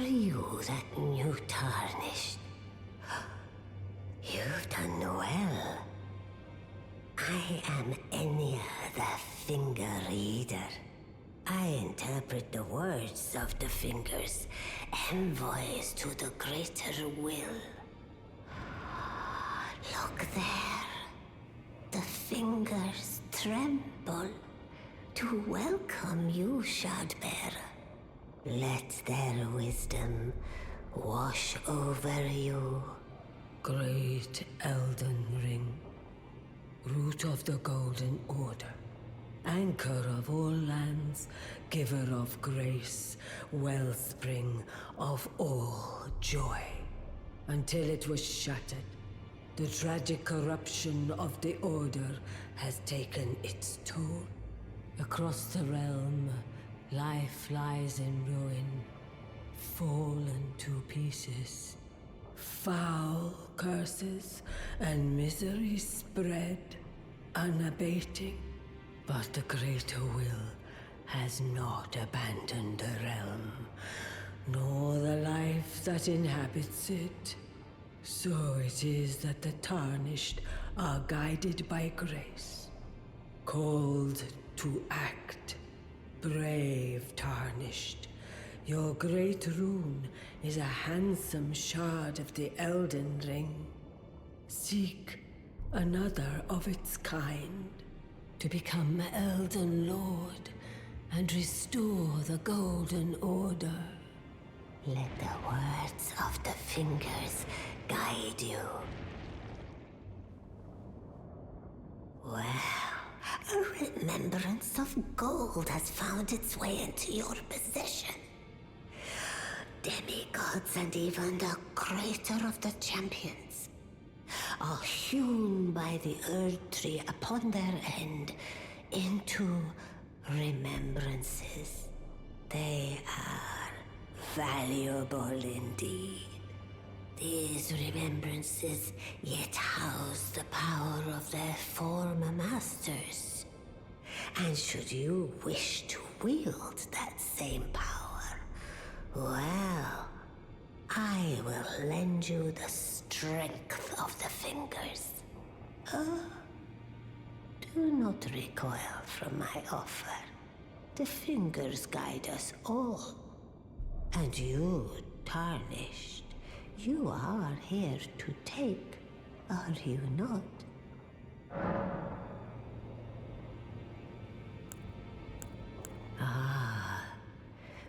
you that new tarnished? You've done well. I am Enya the Finger Reader. I interpret the words of the fingers, envoys to the greater will. Look there. The fingers tremble to welcome you, Shardbearer. Let their wisdom wash over you. Great Elden Ring, root of the Golden Order, anchor of all lands, giver of grace, wellspring of all joy. Until it was shattered, the tragic corruption of the Order has taken its toll. Across the realm, life lies in ruin, fallen to pieces. Foul curses and misery spread, unabating. But the greater will has not abandoned the realm, nor the life that inhabits it. So it is that the tarnished are guided by grace, called to act. Brave tarnished, your great rune is a handsome shard of the Elden Ring. Seek another of its kind to become Elden Lord and restore the Golden Order. Let the words of the fingers guide you. Well, a remembrance of gold has found its way into your possession. Demigods and even the creator of the champions are hewn by the Earth Tree upon their end into remembrances. They are valuable indeed. These remembrances yet house the power of their former masters. And should you wish to wield that same power, well, I will lend you the strength of the fingers. Do not recoil from my offer. The fingers guide us all. And you, tarnished, you are here to take, are you not?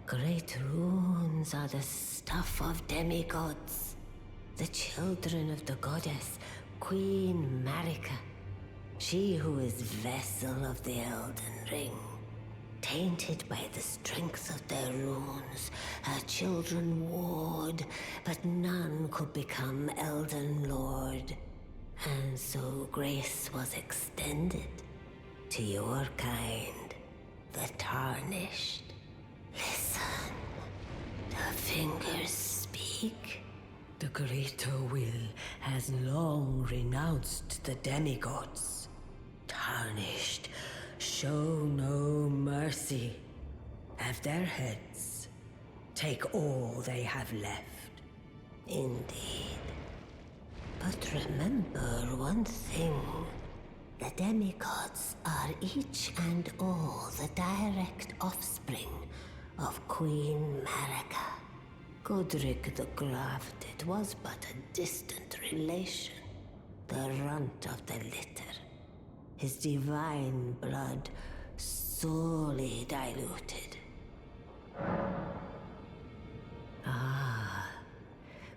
Great runes are the stuff of demigods, the children of the goddess, Queen Marika, she who is vessel of the Elden Ring. Tainted by the strength of their runes, her children warred, but none could become Elden Lord. And so grace was extended to your kind, the tarnished. Listen, the fingers speak. The greater will has long renounced the demigods. Tarnished, show no mercy. Have their heads. Take all they have left. Indeed. But remember one thing. The demigods are each and all the direct offspring of Queen Marika. GODRICK the Grafted was but a distant relation, the runt of the litter. His divine blood sorely diluted.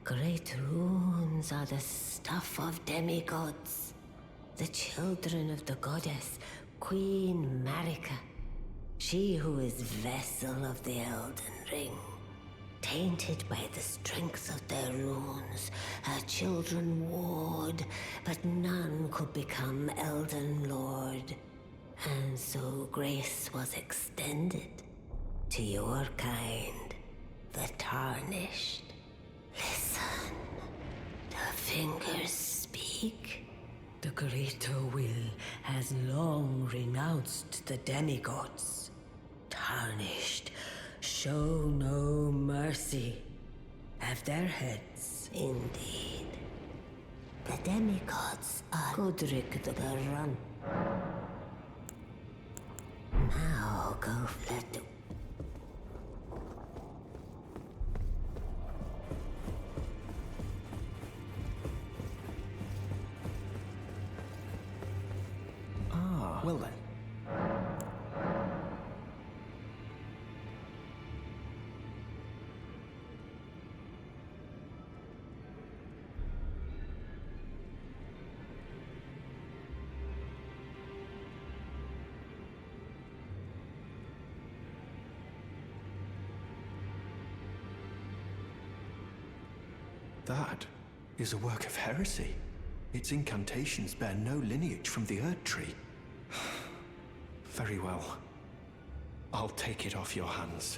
Great runes are the stuff of demigods, the children of the goddess, Queen Marika, she who is vessel of the Elden Ring. Tainted by the strength of their runes, her children warred, but none could become Elden Lord. And so grace was extended to your kind, the tarnished. Listen, the fingers speak. The greater will has long renounced the demigods. Tarnished, show no mercy. have their heads. Indeed. The demigods are GODRICK the GRAN. Now go let. Ah, well then. That is a work of heresy. Its incantations bear no lineage from the Erd Tree. Very well. I'll take it off your hands.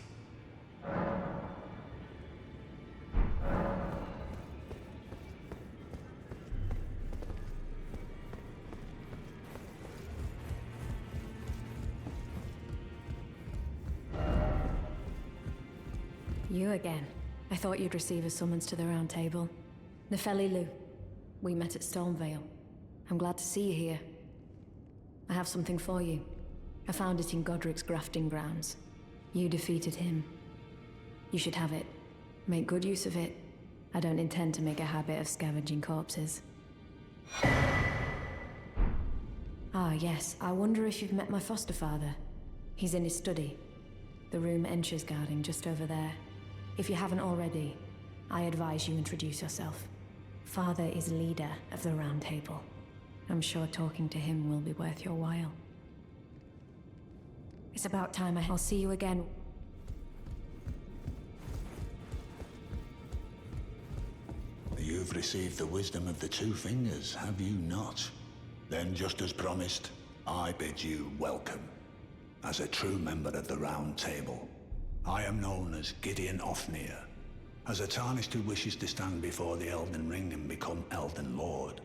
You again. I thought you'd receive a summons to the Round Table. Nefeli, we met at Stormvale. I'm glad to see you here. I have something for you. I found it in Godrick's grafting grounds. You defeated him. You should have it. Make good use of it. I don't intend to make a habit of scavenging corpses. Ah, yes. I wonder if you've met my foster father. He's in his study. The room Encher's guarding just over there. If you haven't already, I advise you introduce yourself. Father is leader of the Round Table. I'm sure talking to him will be worth your while. It's about time I'll see you again. You've received the wisdom of the Two Fingers, have you not? Then, just as promised, I bid you welcome. As a true member of the Round Table, I am known as Gideon Ofnir. As a Tarnished who wishes to stand before the Elden Ring and become Elden Lord,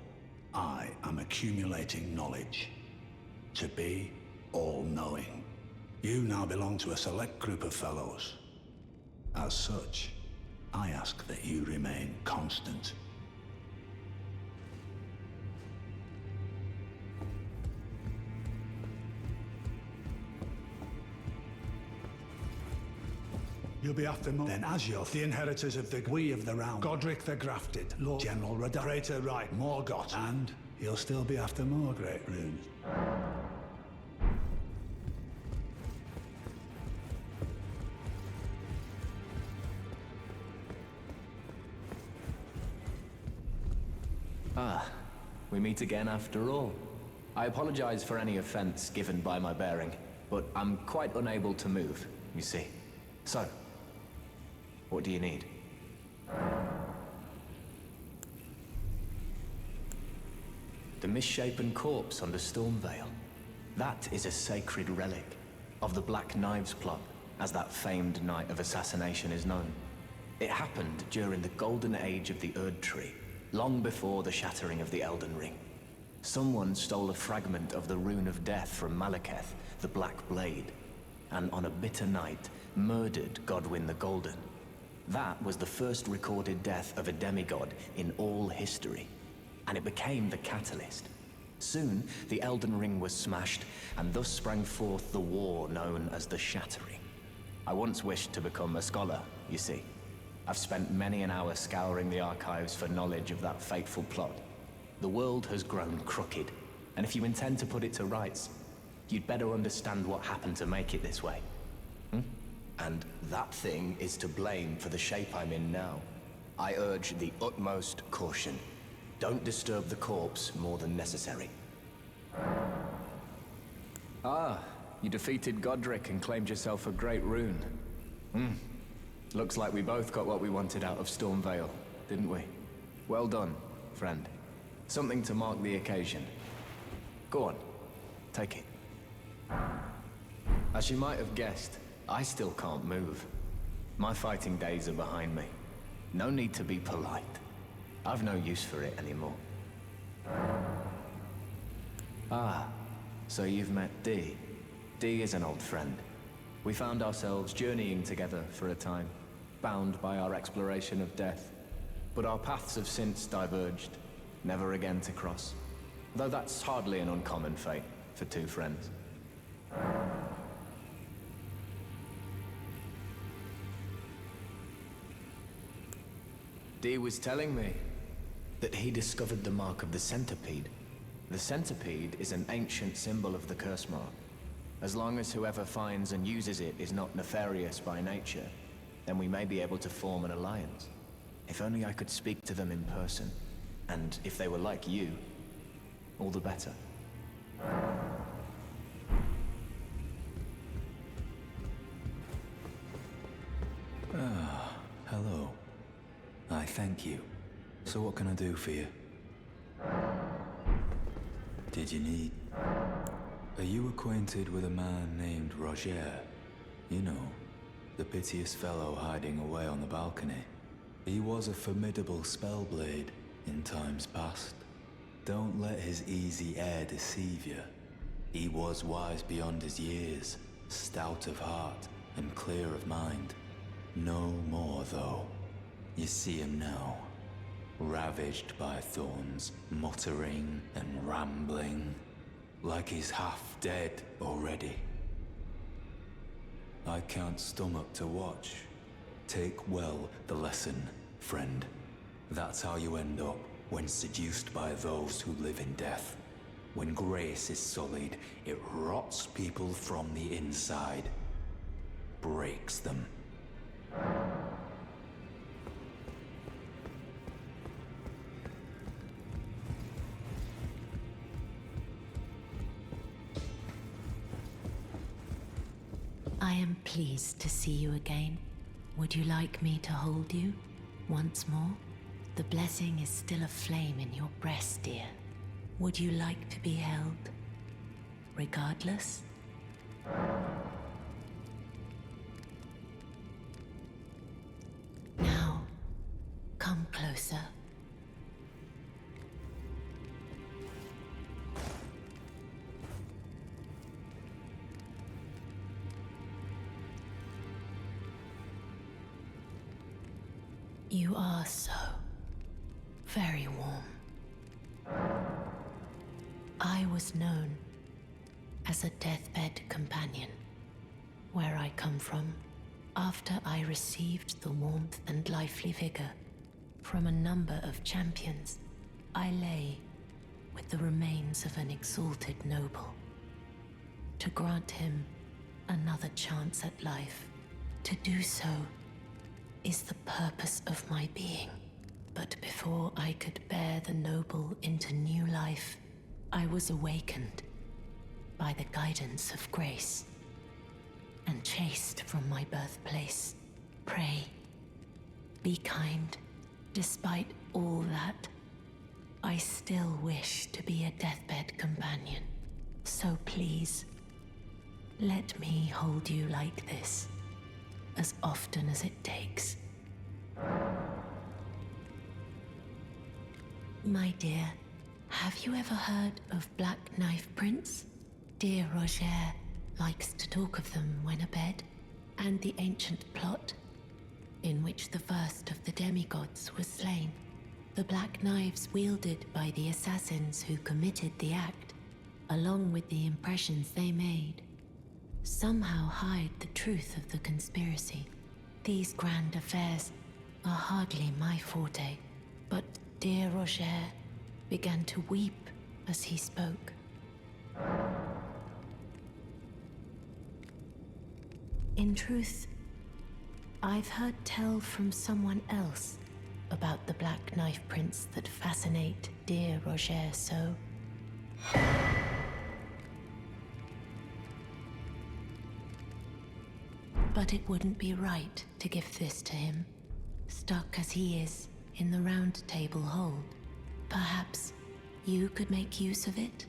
I am accumulating knowledge. To be all-knowing. You now belong to a select group of fellows. As such, I ask that you remain constant. You'll be after more. Then as you're the inheritors of the We of the Round, Godrick the Grafted, Lord General Redonda, Praetor Right, Morgoth, and you'll still be after more great runes. Ah, we meet again after all. I apologize for any offense given by my bearing, but I'm quite unable to move, you see. So, what do you need? The misshapen corpse under Stormvale. That is a sacred relic of the Black Knives plot, as that famed night of assassination is known. It happened during the golden age of the Erd Tree, long before the shattering of the Elden Ring. Someone stole a fragment of the Rune of Death from Malekith, the Black Blade, and on a bitter night, murdered Godwyn the Golden. That was the first recorded death of a demigod in all history, and it became the catalyst. Soon, the Elden Ring was smashed, and thus sprang forth the war known as the Shattering. I once wished to become a scholar, you see. I've spent many an hour scouring the archives for knowledge of that fateful plot. The world has grown crooked, and if you intend to put it to rights, you'd better understand what happened to make it this way. And that thing is to blame for the shape I'm in now. I urge the utmost caution. Don't disturb the corpse more than necessary. Ah, you defeated Godrick and claimed yourself a great rune. Looks like we both got what we wanted out of Stormvale, didn't we? Well done, friend. Something to mark the occasion. Go on, take it. As you might have guessed, I still can't move. My fighting days are behind me. No need to be polite. I've no use for it anymore. Ah, so you've met Dee. Dee is an old friend. We found ourselves journeying together for a time, bound by our exploration of death. But our paths have since diverged, never again to cross. Though that's hardly an uncommon fate for two friends. Dee was telling me that he discovered the mark of the centipede. The centipede is an ancient symbol of the curse mark. As long as whoever finds and uses it is not nefarious by nature, then we may be able to form an alliance. If only I could speak to them in person. And if they were like you, all the better. Ah, hello. I thank you. So what can I do for you? Did you need... Are you acquainted with a man named Roger? You know, the piteous fellow hiding away on the balcony. He was a formidable spellblade in times past. Don't let his easy air deceive you. He was wise beyond his years, stout of heart and clear of mind. No more, though. You see him now, ravaged by thorns, muttering and rambling, like he's half dead already. I can't stomach to watch. Take well the lesson, friend. That's how you end up when seduced by those who live in death. When grace is sullied, it rots people from the inside, breaks them. I am pleased to see you again. Would you like me to hold you once more? The blessing is still aflame in your breast, dear. Would you like to be held, regardless? Now, come closer. You are so very warm. I was known as a deathbed companion. Where I come from, after I received the warmth and lively vigor from a number of champions, I lay with the remains of an exalted noble. To grant him another chance at life, to do so is the purpose of my being. But before I could bear the noble into new life, I was awakened by the guidance of grace and chased from my birthplace. Pray, be kind. Despite all that, I still wish to be a deathbed companion. So please, let me hold you like this as often as it takes. My dear, have you ever heard of Black Knife Prince? Dear Roger likes to talk of them when abed, and the ancient plot in which the first of the demigods was slain. The black knives wielded by the assassins who committed the act, along with the impressions they made, somehow hide the truth of the conspiracy. These grand affairs are hardly my forte, but dear Roger began to weep as he spoke. In truth, I've heard tell from someone else about the Black Knife Prince that fascinate dear Roger so. But it wouldn't be right to give this to him, stuck as he is in the Round Table hold. Perhaps you could make use of it?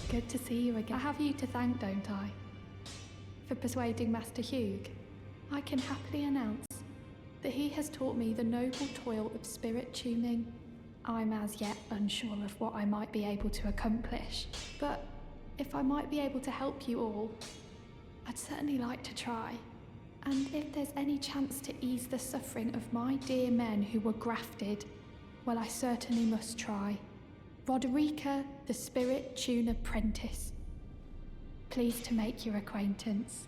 Good to see you again. I have you to thank, don't I? For persuading Master Hugh. I can happily announce that he has taught me the noble toil of spirit tuning. I'm as yet unsure of what I might be able to accomplish, but if I might be able to help you all, I'd certainly like to try. And if there's any chance to ease the suffering of my dear men who were grafted, well, I certainly must try. Roderica, the Spirit Tune Apprentice. Pleased to make your acquaintance.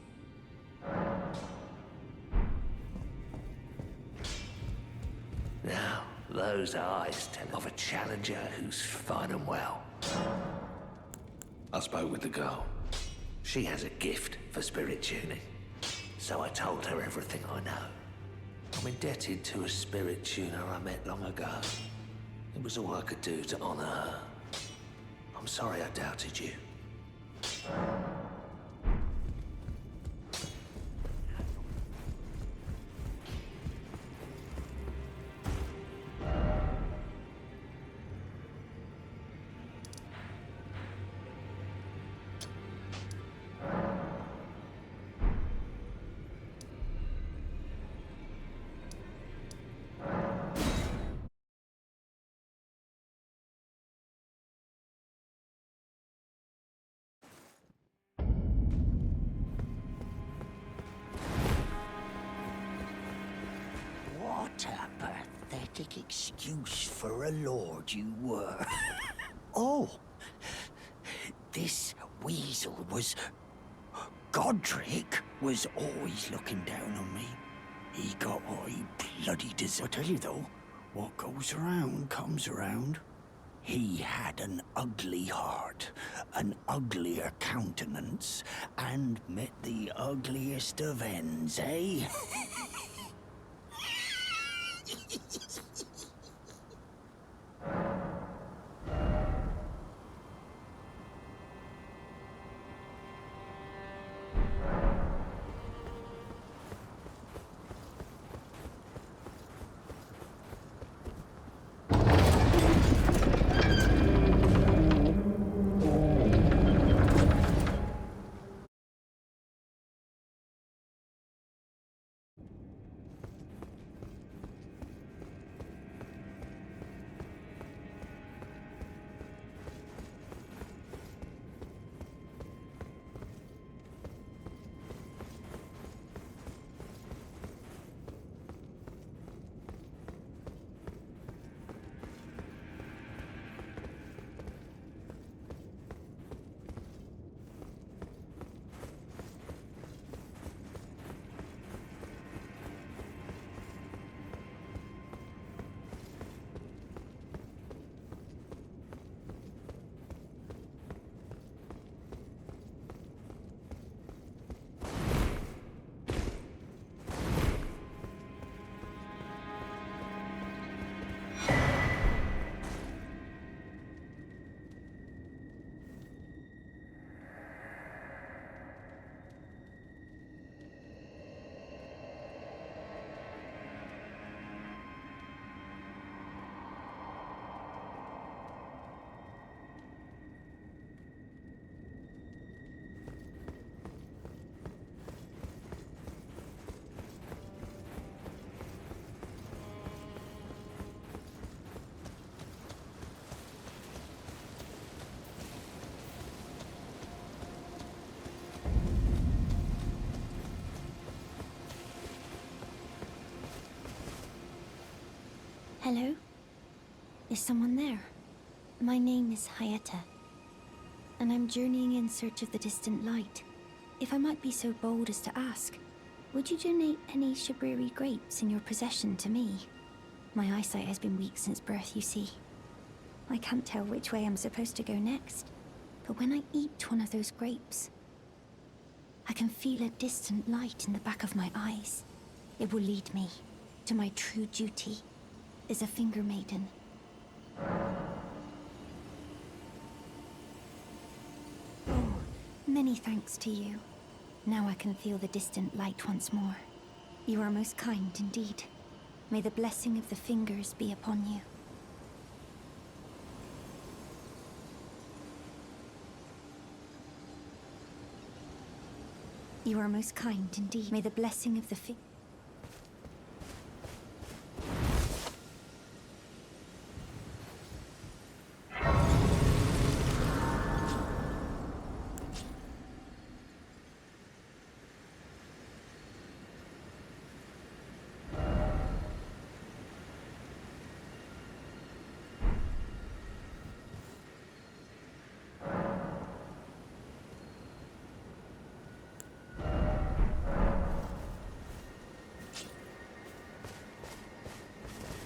Now, those eyes tell of a challenger who's fine and well. I spoke with the girl. She has a gift for spirit tuning, so I told her everything I know. I'm indebted to a spirit tuner I met long ago. It was all I could do to honor her. I'm sorry I doubted you. What a pathetic excuse for a lord you were. Oh, this weasel was... Godrick was always looking down on me. He got what he bloody deserved. I tell you though, what goes around comes around. He had an ugly heart, an uglier countenance, and met the ugliest of ends, eh? Hello? Is someone there? My name is HYETTA, and I'm journeying in search of the distant light. If I might be so bold as to ask, would you donate any Shabriri grapes in your possession to me? My eyesight has been weak since birth, you see. I can't tell which way I'm supposed to go next, but when I eat one of those grapes, I can feel a distant light in the back of my eyes. It will lead me to my true duty as a finger maiden. Oh, many thanks to you. Now I can feel the distant light once more. You are most kind indeed. May the blessing of the fingers be upon you. You are most kind indeed. May the blessing of the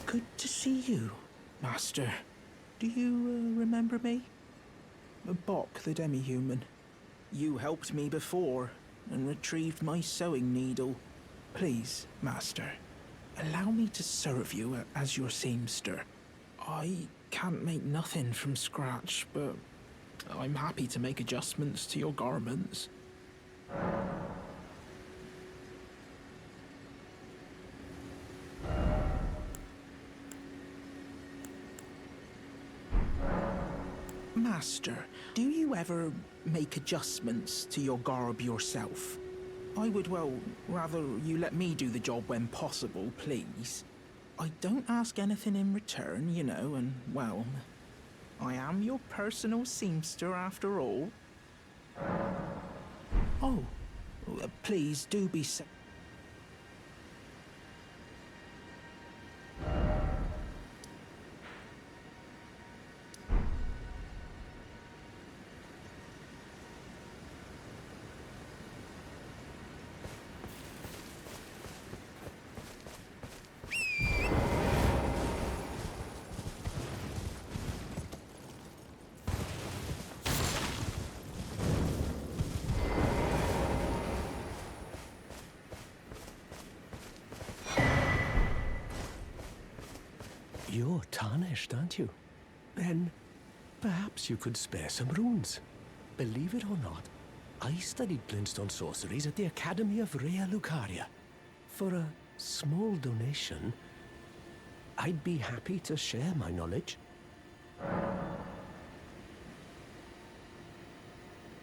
Good to see you, Master. Do you remember me? Bok, the demi-human. You helped me before and retrieved my sewing needle. Please, Master, allow me to serve you as your seamster. I can't make nothing from scratch, but I'm happy to make adjustments to your garments. Master, do you ever make adjustments to your garb yourself? I would, well, rather you let me do the job when possible, please. I don't ask anything in return, you know, and, well, I am your personal seamster after all. Oh, please do be so. You're tarnished, aren't you? Then perhaps you could spare some runes. Believe it or not, I studied glintstone sorceries at the Academy of Rea Lucaria. For a small donation, I'd be happy to share my knowledge.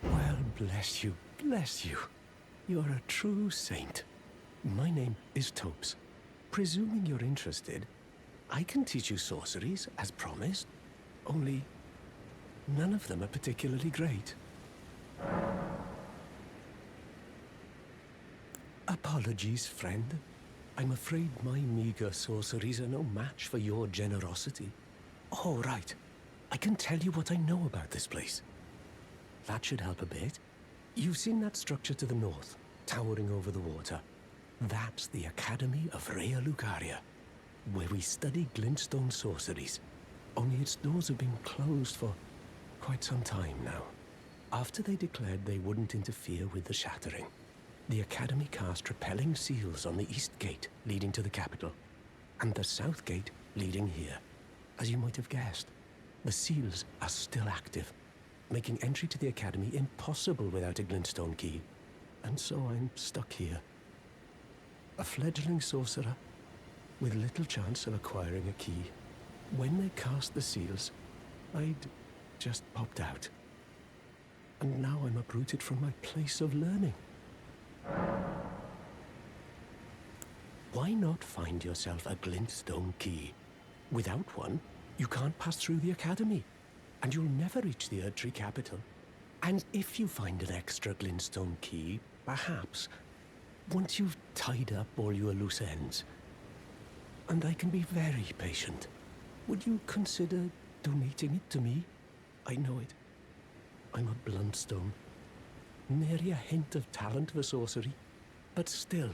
Well, bless you, bless you. You're a true saint. My name is Topes. Presuming you're interested, I can teach you sorceries, as promised, only none of them are particularly great. Apologies, friend. I'm afraid my meager sorceries are no match for your generosity. Oh, right. I can tell you what I know about this place. That should help a bit. You've seen that structure to the north, towering over the water. That's the Academy of Rea Lucaria, where we study glintstone sorceries. Only its doors have been closed for quite some time now. After they declared they wouldn't interfere with the shattering, the Academy cast repelling seals on the east gate leading to the capital, and the south gate leading here. As you might have guessed, the seals are still active, making entry to the Academy impossible without a glintstone key. And so I'm stuck here. A fledgling sorcerer with little chance of acquiring a key. When they cast the seals, I'd just popped out. And now I'm uprooted from my place of learning. Why not find yourself a glintstone key? Without one, you can't pass through the Academy, and you'll never reach the Erdtree capital. And if you find an extra glintstone key, perhaps, once you've tied up all your loose ends, and I can be very patient, would you consider donating it to me? I know it. I'm a bluntstone. Nary a hint of talent for sorcery. But still,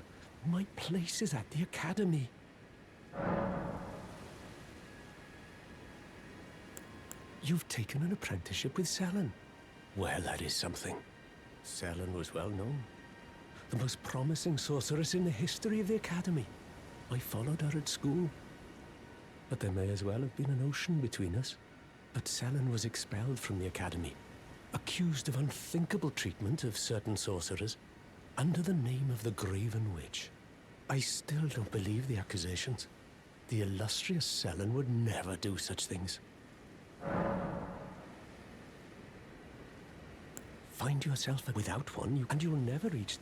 my place is at the Academy. You've taken an apprenticeship with Selen. Well, that is something. Selen was well known. The most promising sorceress in the history of the Academy. I followed her at school. But there may as well have been an ocean between us. But Selen was expelled from the Academy, accused of unthinkable treatment of certain sorcerers, under the name of the Graven Witch. I still don't believe the accusations. The illustrious Selen would never do such things. Find yourself without one, and you'll never reach...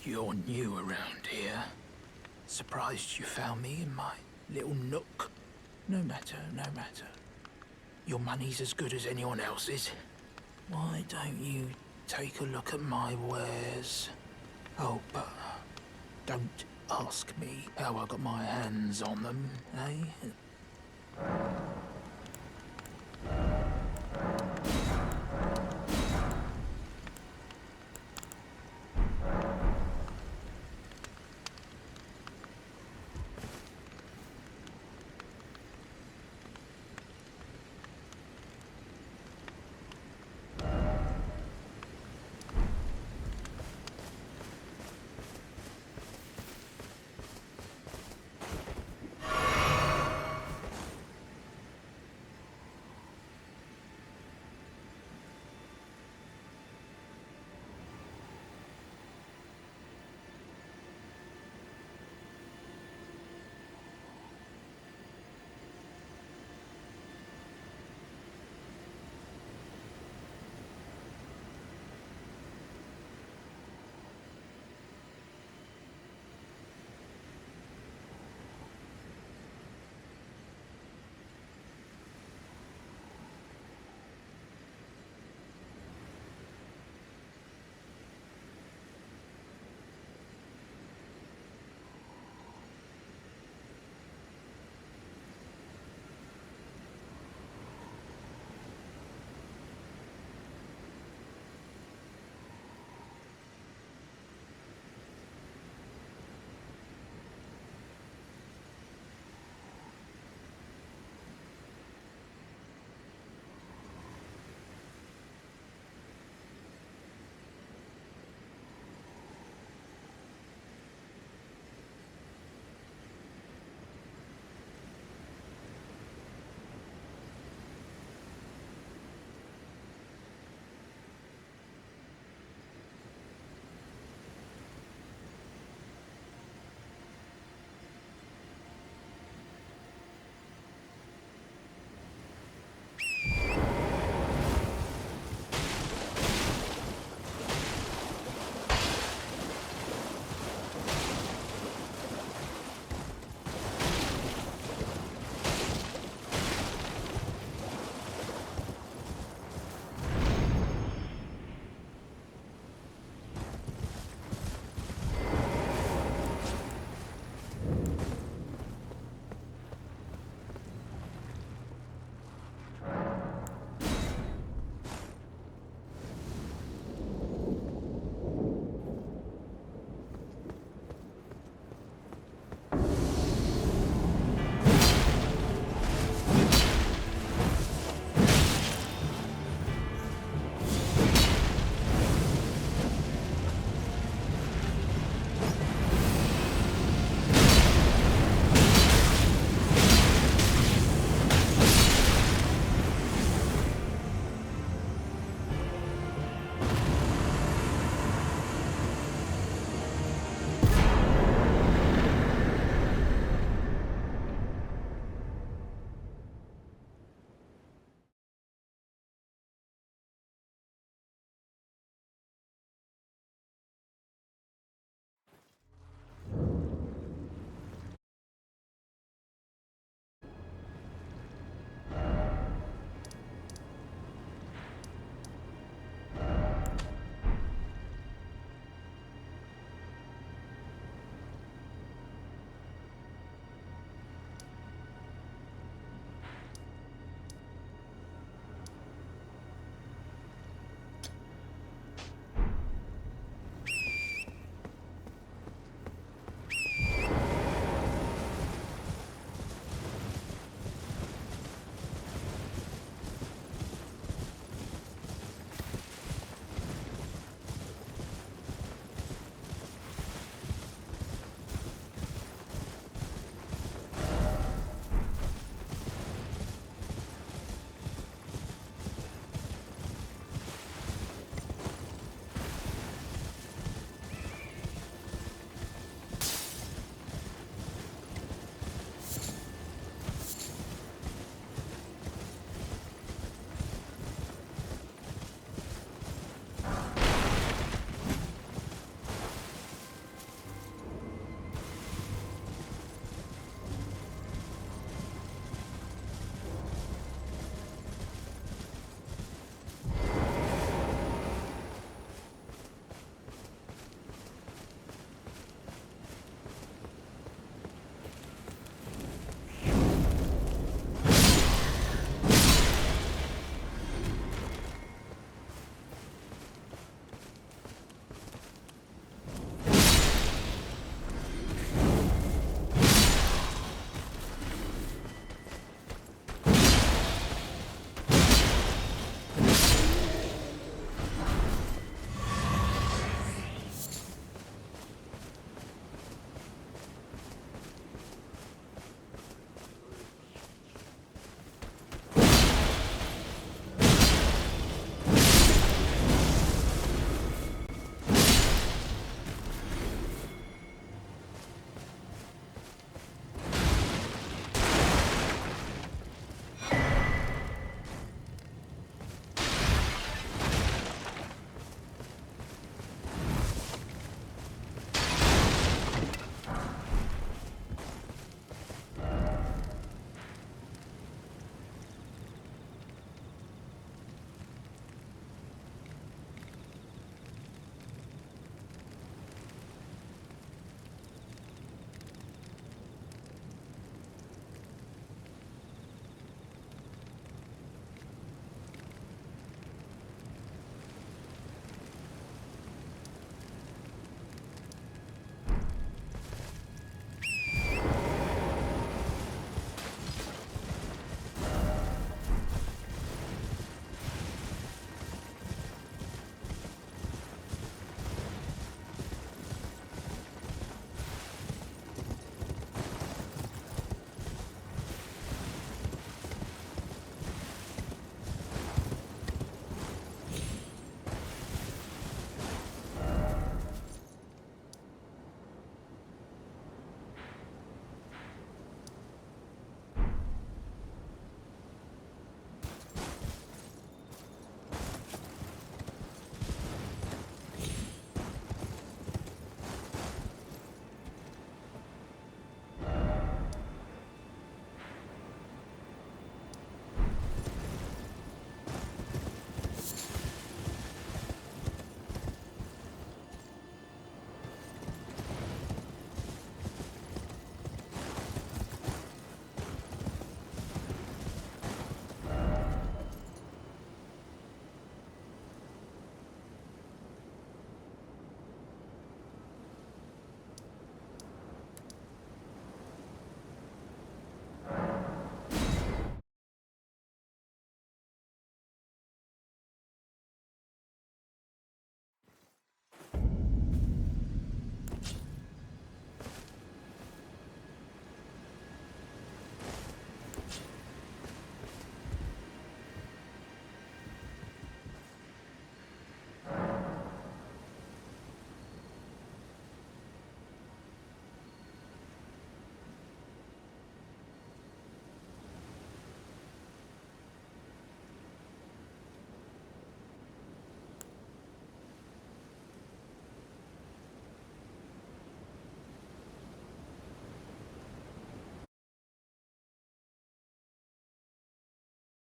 You're new around here. Surprised you found me in my little nook. No matter, no matter. Your money's as good as anyone else's. Why don't you take a look at my wares? Oh, but don't ask me how I got my hands on them, eh?